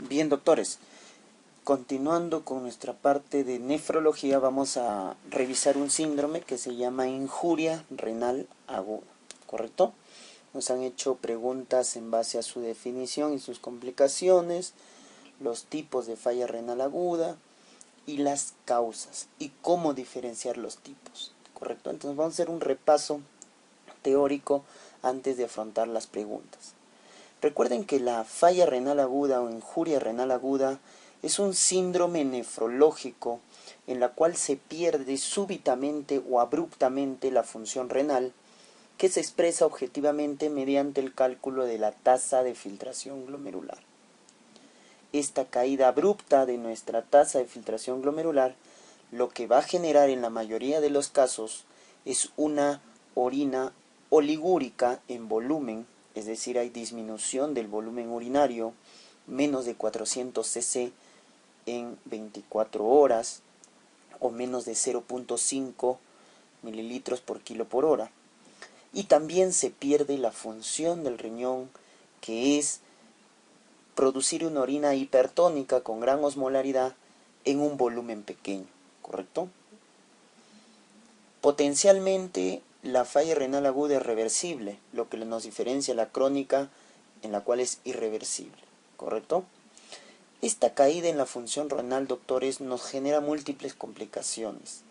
Bien, doctores, continuando con nuestra parte de nefrología, vamos a revisar un síndrome que se llama injuria renal aguda, ¿correcto? Nos han hecho preguntas en base a su definición y sus complicaciones, los tipos de falla renal aguda y las causas y cómo diferenciar los tipos, ¿correcto? Entonces vamos a hacer un repaso teórico antes de afrontar las preguntas. Recuerden que la falla renal aguda o injuria renal aguda es un síndrome nefrológico en la cual se pierde súbitamente o abruptamente la función renal, que se expresa objetivamente mediante el cálculo de la tasa de filtración glomerular. Esta caída abrupta de nuestra tasa de filtración glomerular lo que va a generar en la mayoría de los casos es una orina oligúrica en volumen, es decir, hay disminución del volumen urinario, menos de 400 cc en 24 horas o menos de 0.5 mililitros por kilo por hora. Y también se pierde la función del riñón, que es producir una orina hipertónica con gran osmolaridad en un volumen pequeño, ¿correcto? Potencialmente la falla renal aguda es reversible, lo que nos diferencia la crónica, en la cual es irreversible, ¿correcto? Esta caída en la función renal, doctores, nos genera múltiples complicaciones.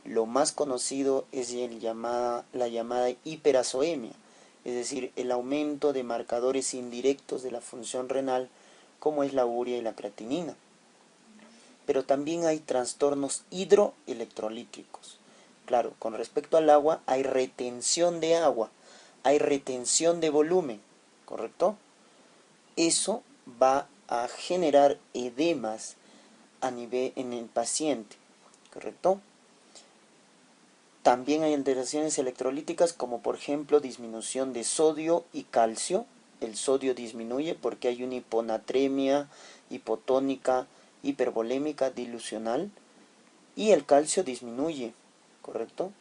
Lo más conocido es la llamada hiperazoemia, es decir, el aumento de marcadores indirectos de la función renal, como es la urea y la creatinina. Pero también hay trastornos hidroelectrolíticos. Claro, con respecto al agua, hay retención de agua, hay retención de volumen, ¿correcto? Eso va a generar edemas en el paciente, ¿correcto? También hay alteraciones electrolíticas como por ejemplo disminución de sodio y calcio. El sodio disminuye porque hay una hiponatremia, hipotónica, hipervolémica, dilucional, y el calcio disminuye, ¿correcto?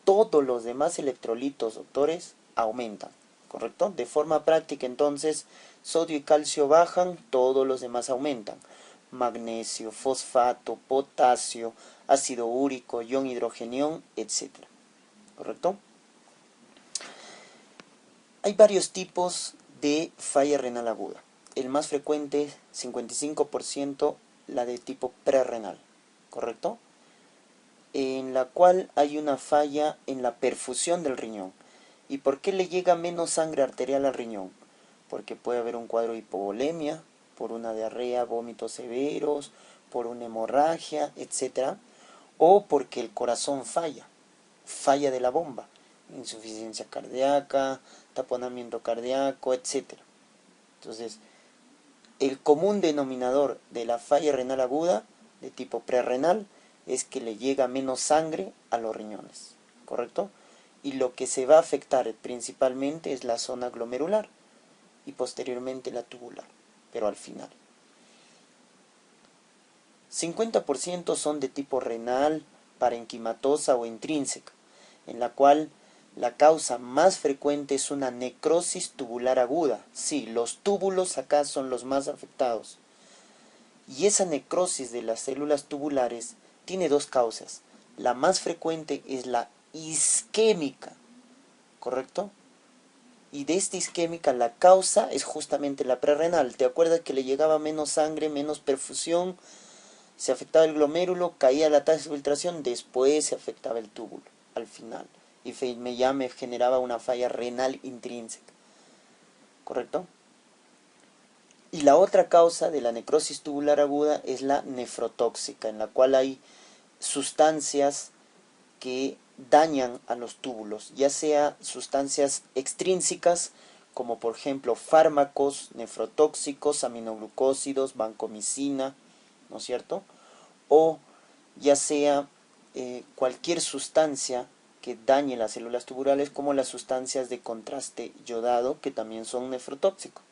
Todos los demás electrolitos, doctores, aumentan, ¿correcto? De forma práctica, entonces, sodio y calcio bajan, todos los demás aumentan. Magnesio, fosfato, potasio, ácido úrico, ion hidrogenión, etc. ¿Correcto? Hay varios tipos de falla renal aguda. El más frecuente, 55%, la de tipo prerrenal, ¿correcto? En la cual hay una falla en la perfusión del riñón. ¿Y por qué le llega menos sangre arterial al riñón? Porque puede haber un cuadro de hipovolemia, por una diarrea, vómitos severos, por una hemorragia, etc. O porque el corazón falla de la bomba, insuficiencia cardíaca, taponamiento cardíaco, etc. Entonces, el común denominador de la falla renal aguda, de tipo prerrenal, es que le llega menos sangre a los riñones, ¿correcto? Y lo que se va a afectar principalmente es la zona glomerular y posteriormente la tubular, pero al final. 50% son de tipo renal, parenquimatosa o intrínseca, en la cual la causa más frecuente es una necrosis tubular aguda. Sí, los túbulos acá son los más afectados. Y esa necrosis de las células tubulares tiene dos causas. La más frecuente es la isquémica, ¿correcto? Y de esta isquémica la causa es justamente la prerrenal. ¿Te acuerdas que le llegaba menos sangre, menos perfusión? Se afectaba el glomérulo, caía la tasa de filtración, después se afectaba el túbulo, al final. Y ya me generaba una falla renal intrínseca, ¿correcto? Y la otra causa de la necrosis tubular aguda es la nefrotóxica, en la cual hay sustancias que dañan a los túbulos, ya sea sustancias extrínsecas, como por ejemplo fármacos nefrotóxicos, aminoglucósidos, vancomicina, ¿no es cierto? O ya sea cualquier sustancia que dañe las células tubulares, como las sustancias de contraste yodado, que también son nefrotóxicos.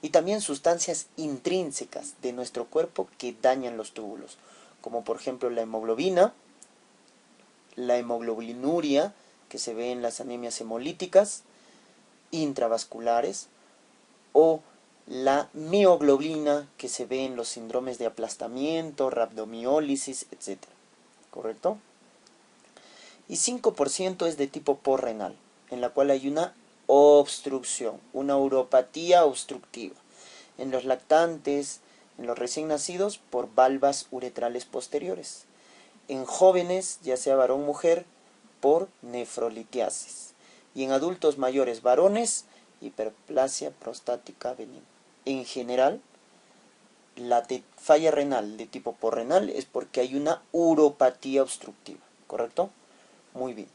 Y también sustancias intrínsecas de nuestro cuerpo que dañan los túbulos, como por ejemplo la hemoglobina, la hemoglobinuria, que se ve en las anemias hemolíticas, intravasculares, o la mioglobina que se ve en los síndromes de aplastamiento, rhabdomiólisis, etc. ¿Correcto? Y 5% es de tipo porrenal, en la cual hay una obstrucción, una uropatía obstructiva. En los lactantes, en los recién nacidos, por valvas uretrales posteriores. En jóvenes, ya sea varón o mujer, por nefrolitiasis. Y en adultos mayores varones, hiperplasia prostática benigna. En general, la falla renal de tipo porrenal es porque hay una uropatía obstructiva, ¿correcto? Muy bien.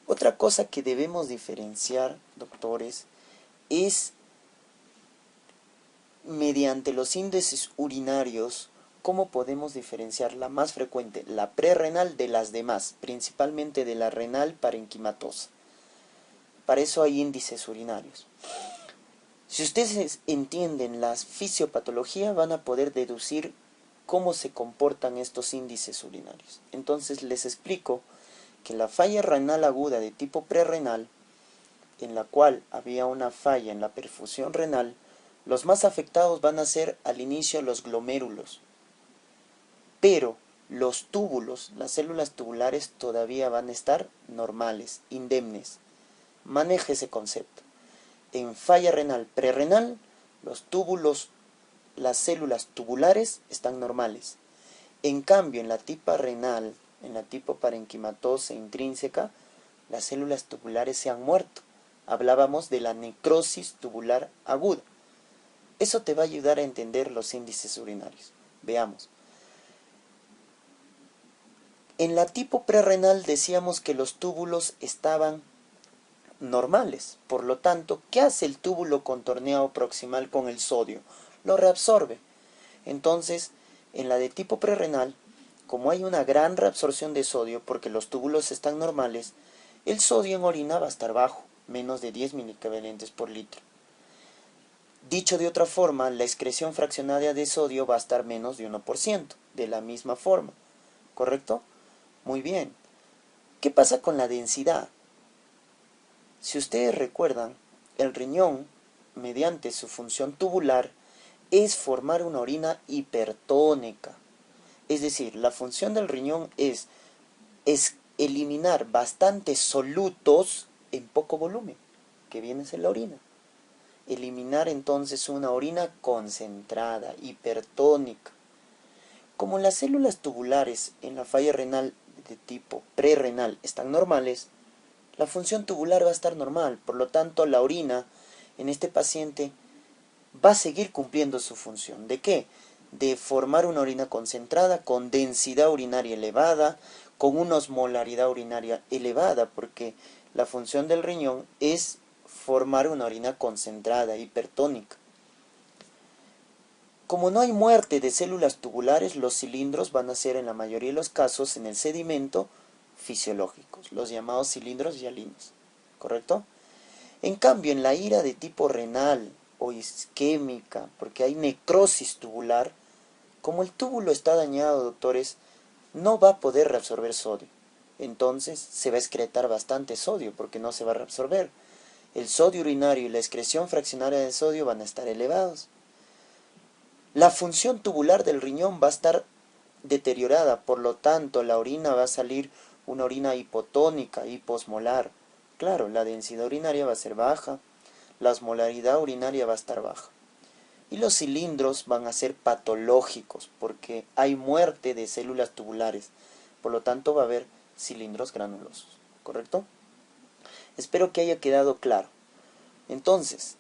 Otra cosa que debemos diferenciar, doctores, es mediante los índices urinarios, cómo podemos diferenciar la más frecuente, la prerrenal, de las demás, principalmente de la renal parenquimatosa. Para eso hay índices urinarios. Si ustedes entienden la fisiopatología, van a poder deducir cómo se comportan estos índices urinarios. Entonces les explico que la falla renal aguda de tipo prerrenal, en la cual había una falla en la perfusión renal, los más afectados van a ser al inicio los glomérulos, pero los túbulos, las células tubulares todavía van a estar normales, indemnes. Maneje ese concepto. En falla renal prerrenal, los túbulos, las células tubulares están normales. En cambio, en la tipa renal, en la tipo parenquimatosa intrínseca, las células tubulares se han muerto. Hablábamos de la necrosis tubular aguda. Eso te va a ayudar a entender los índices urinarios. Veamos. En la tipo prerrenal decíamos que los túbulos estaban normales. Por lo tanto, ¿qué hace el túbulo contorneado proximal con el sodio? Lo reabsorbe. Entonces, en la de tipo prerrenal, como hay una gran reabsorción de sodio porque los túbulos están normales, el sodio en orina va a estar bajo, menos de 10 miliequivalentes por litro. Dicho de otra forma, la excreción fraccionaria de sodio va a estar menos de 1%, de la misma forma. ¿Correcto? Muy bien. ¿Qué pasa con la densidad? Si ustedes recuerdan, el riñón, mediante su función tubular, es formar una orina hipertónica. Es decir, la función del riñón es eliminar bastantes solutos en poco volumen, que viene a ser la orina. Eliminar entonces una orina concentrada, hipertónica. Como las células tubulares en la falla renal de tipo prerrenal están normales, la función tubular va a estar normal, por lo tanto la orina en este paciente va a seguir cumpliendo su función. ¿De qué? De formar una orina concentrada, con densidad urinaria elevada, con una osmolaridad urinaria elevada, porque la función del riñón es formar una orina concentrada, hipertónica. Como no hay muerte de células tubulares, los cilindros van a ser en la mayoría de los casos en el sedimento fisiológicos, los llamados cilindros hialinos, ¿correcto? En cambio, en la ira de tipo renal o isquémica, porque hay necrosis tubular, como el túbulo está dañado, doctores, no va a poder reabsorber sodio. Entonces se va a excretar bastante sodio porque no se va a reabsorber. El sodio urinario y la excreción fraccionaria de sodio van a estar elevados. La función tubular del riñón va a estar deteriorada, por lo tanto la orina va a salir una orina hipotónica, hiposmolar. Claro, la densidad urinaria va a ser baja, la osmolaridad urinaria va a estar baja. Y los cilindros van a ser patológicos porque hay muerte de células tubulares, por lo tanto va a haber cilindros granulosos, ¿correcto? Espero que haya quedado claro. Entonces,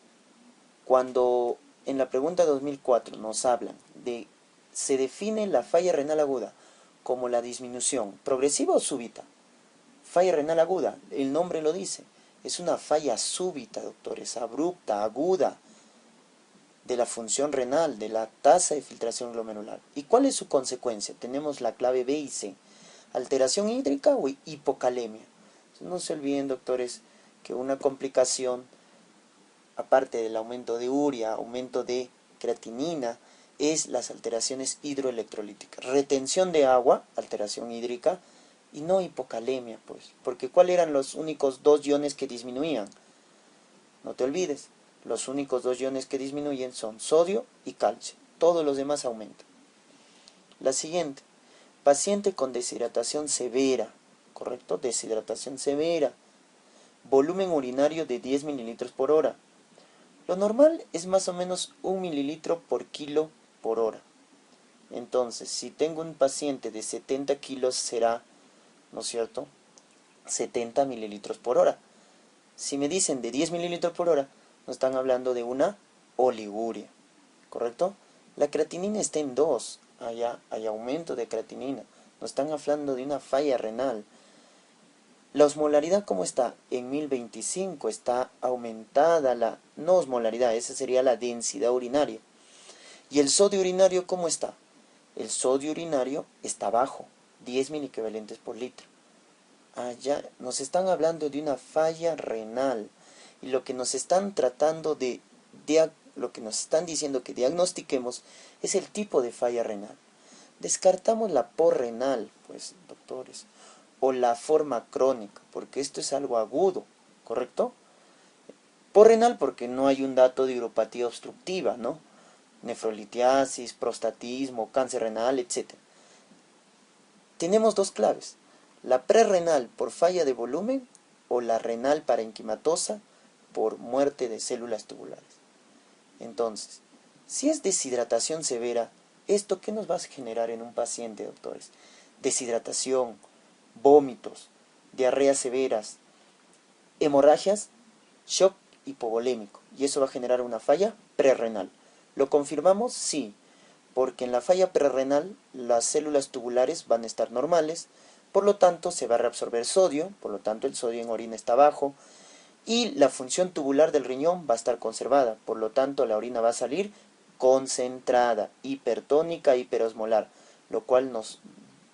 cuando en la pregunta 2004 nos hablan de se define la falla renal aguda como la disminución progresiva o súbita. Falla renal aguda, el nombre lo dice, es una falla súbita, doctores, abrupta, aguda, de la función renal, de la tasa de filtración glomerular. ¿Y cuál es su consecuencia? Tenemos la clave B y C, alteración hídrica o hipocalemia. No se olviden, doctores, que una complicación, aparte del aumento de urea, aumento de creatinina, es las alteraciones hidroelectrolíticas. Retención de agua, alteración hídrica, y no hipocalemia, pues. Porque ¿cuáles eran los únicos dos iones que disminuían? No te olvides, Los únicos dos iones que disminuyen son sodio y calcio. Todos los demás aumentan. La siguiente, paciente con deshidratación severa, ¿correcto? Deshidratación severa. Volumen urinario de 10 mililitros por hora. Lo normal es más o menos 1 mililitro por kilo por hora. Entonces, si tengo un paciente de 70 kilos será, ¿no es cierto?, 70 mililitros por hora. Si me dicen de 10 mililitros por hora, nos están hablando de una oliguria, ¿correcto? La creatinina está en 2, hay aumento de creatinina. Nos están hablando de una falla renal. La osmolaridad, ¿cómo está? En 1025 está aumentada no osmolaridad, esa sería la densidad urinaria. ¿Y el sodio urinario cómo está? El sodio urinario está bajo, 10 miliequivalentes por litro. Allá nos están hablando de una falla renal. Y lo que nos están lo que nos están diciendo que diagnostiquemos es el tipo de falla renal. Descartamos la porrenal, pues, doctores, o la forma crónica, porque esto es algo agudo, ¿correcto? Porrenal porque no hay un dato de uropatía obstructiva, ¿no? Nefrolitiasis, prostatismo, cáncer renal, etc. Tenemos dos claves, la prerrenal por falla de volumen o la renal parenquimatosa por muerte de células tubulares. Entonces, si es deshidratación severa, ¿esto qué nos va a generar en un paciente, doctores? Deshidratación, vómitos, diarreas severas, hemorragias, shock hipovolémico. Y eso va a generar una falla prerrenal. ¿Lo confirmamos? Sí, porque en la falla prerrenal las células tubulares van a estar normales, por lo tanto se va a reabsorber sodio, por lo tanto el sodio en orina está bajo, y la función tubular del riñón va a estar conservada, por lo tanto la orina va a salir concentrada, hipertónica, hiperosmolar, lo cual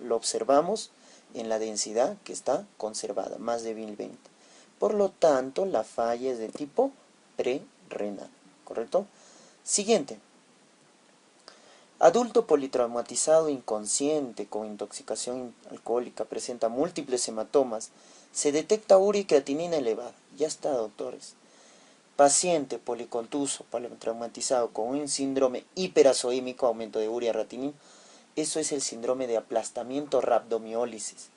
lo observamos en la densidad que está conservada, más de 1020. Por lo tanto, la falla es de tipo prerrenal, ¿correcto? Siguiente. Adulto politraumatizado inconsciente con intoxicación alcohólica, presenta múltiples hematomas, se detecta urea y creatinina elevada. Ya está, doctores. Paciente policontuso, politraumatizado con un síndrome hiperazoémico, aumento de urea, creatinina, eso es el síndrome de aplastamiento rhabdomiólisis.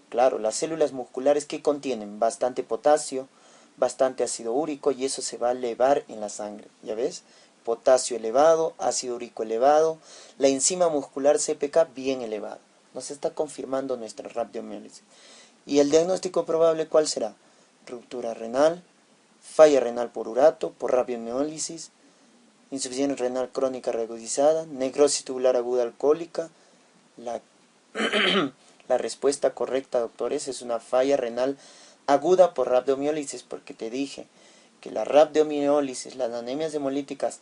Claro, las células musculares que contienen bastante potasio, bastante ácido úrico, y eso se va a elevar en la sangre, ¿ya ves? Potasio elevado, ácido úrico elevado, la enzima muscular CPK bien elevada. Nos está confirmando nuestra rhabdomiólisis. ¿Y el diagnóstico probable cuál será? Ruptura renal, falla renal por urato, por rhabdomiólisis, insuficiencia renal crónica reagudizada, necrosis tubular aguda alcohólica. La respuesta correcta, doctores, es una falla renal aguda por rhabdomiólisis, porque te dije que la rhabdomiólisis, las anemias hemolíticas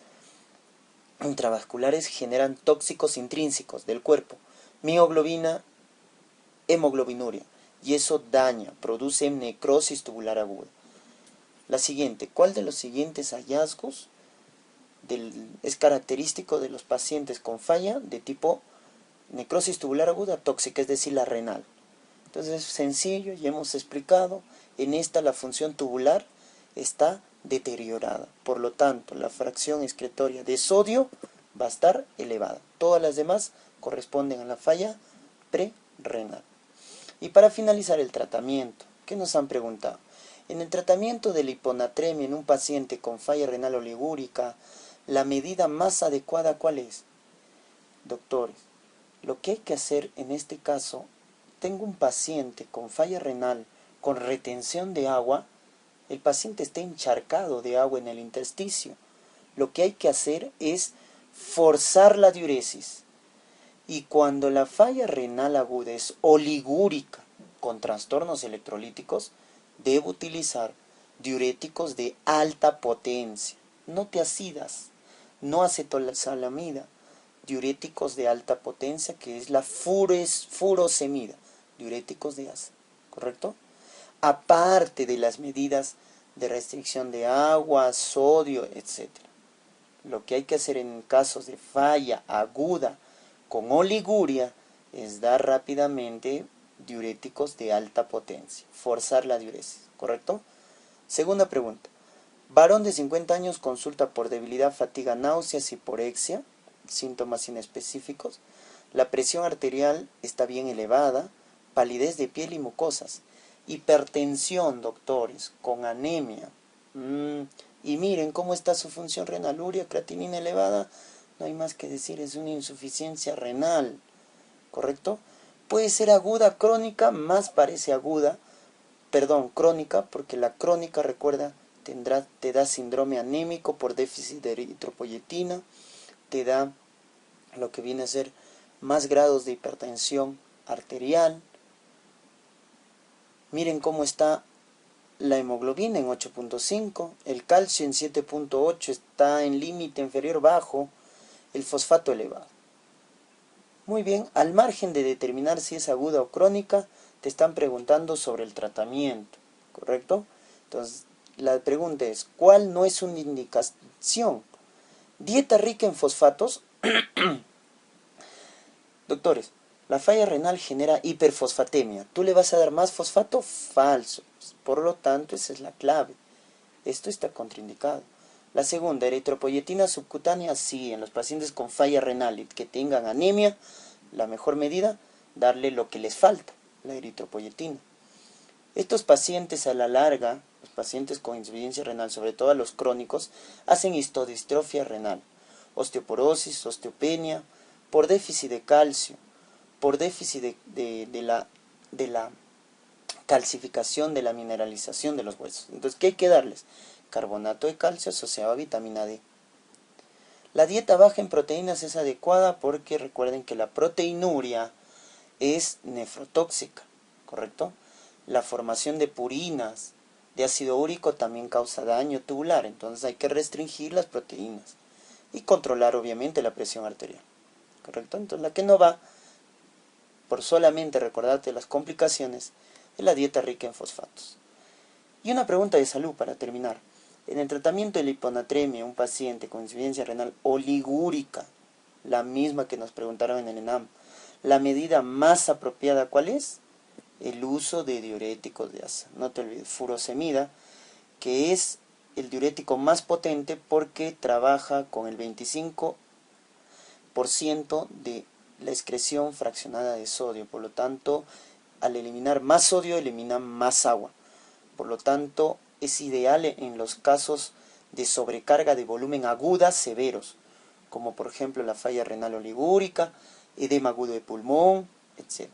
intravasculares generan tóxicos intrínsecos del cuerpo, mioglobina, hemoglobinuria, y eso daña, produce necrosis tubular aguda. La siguiente, ¿cuál de los siguientes hallazgos es característico de los pacientes con falla de tipo necrosis tubular aguda tóxica, es decir, la renal? Entonces es sencillo, ya hemos explicado, en esta la función tubular está deteriorada, por lo tanto la fracción excretoria de sodio va a estar elevada. Todas las demás corresponden a la falla prerrenal. Y para finalizar el tratamiento, ¿qué nos han preguntado? En el tratamiento de la hiponatremia en un paciente con falla renal oligúrica, ¿la medida más adecuada cuál es? Doctores, lo que hay que hacer en este caso, tengo un paciente con falla renal, con retención de agua, el paciente está encharcado de agua en el intersticio. Lo que hay que hacer es forzar la diuresis. Y cuando la falla renal aguda es oligúrica, con trastornos electrolíticos, debo utilizar diuréticos de alta potencia, no tiazidas, no acetosalamida, diuréticos de alta potencia, que es la furosemida, diuréticos de ASA, ¿correcto? Aparte de las medidas de restricción de agua, sodio, etc. Lo que hay que hacer en casos de falla aguda con oliguria es dar rápidamente diuréticos de alta potencia, forzar la diuresis, ¿correcto? Segunda pregunta, Varón de 50 años consulta por debilidad, fatiga, náuseas, hiporexia, síntomas inespecíficos. La presión arterial está bien elevada, palidez de piel y mucosas. Hipertensión, doctores, con anemia. Y miren cómo está su función renal, urea, creatinina elevada. No hay más que decir, es una insuficiencia renal, ¿correcto? Puede ser aguda, crónica, más parece aguda, crónica, porque la crónica, recuerda, te da síndrome anémico por déficit de eritropoyetina, te da lo que viene a ser más grados de hipertensión arterial. Miren cómo está la hemoglobina en 8.5, el calcio en 7.8, está en límite inferior bajo, el fosfato elevado. Muy bien, al margen de determinar si es aguda o crónica, te están preguntando sobre el tratamiento, ¿correcto? Entonces, la pregunta es, ¿cuál no es una indicación? Dieta rica en fosfatos. Doctores, la falla renal genera hiperfosfatemia. ¿Tú le vas a dar más fosfato? Falso. Por lo tanto, esa es la clave. Esto está contraindicado. La segunda, eritropoyetina subcutánea, sí, en los pacientes con falla renal y que tengan anemia, la mejor medida, darle lo que les falta, la eritropoyetina. Estos pacientes a la larga, los pacientes con insuficiencia renal, sobre todo los crónicos, hacen histodistrofia renal, osteoporosis, osteopenia, por déficit de calcio, por déficit de la calcificación, de la mineralización de los huesos. Entonces, ¿qué hay que darles? Carbonato de calcio asociado a vitamina D. La dieta baja en proteínas es adecuada porque recuerden que la proteinuria es nefrotóxica, ¿correcto? La formación de purinas, de ácido úrico también causa daño tubular, entonces hay que restringir las proteínas y controlar obviamente la presión arterial, ¿correcto? Entonces la que no va, por solamente recordarte las complicaciones, es la dieta rica en fosfatos. Y una pregunta de salud para terminar. En el tratamiento de la hiponatremia, un paciente con insuficiencia renal oligúrica, la misma que nos preguntaron en el ENAM, la medida más apropiada, ¿cuál es? El uso de diuréticos de asa. No te olvides, furosemida, que es el diurético más potente porque trabaja con el 25% de la excreción fraccionada de sodio. Por lo tanto, al eliminar más sodio, elimina más agua. Por lo tanto, es ideal en los casos de sobrecarga de volumen aguda severos, como por ejemplo la falla renal oligúrica, edema agudo de pulmón, etc.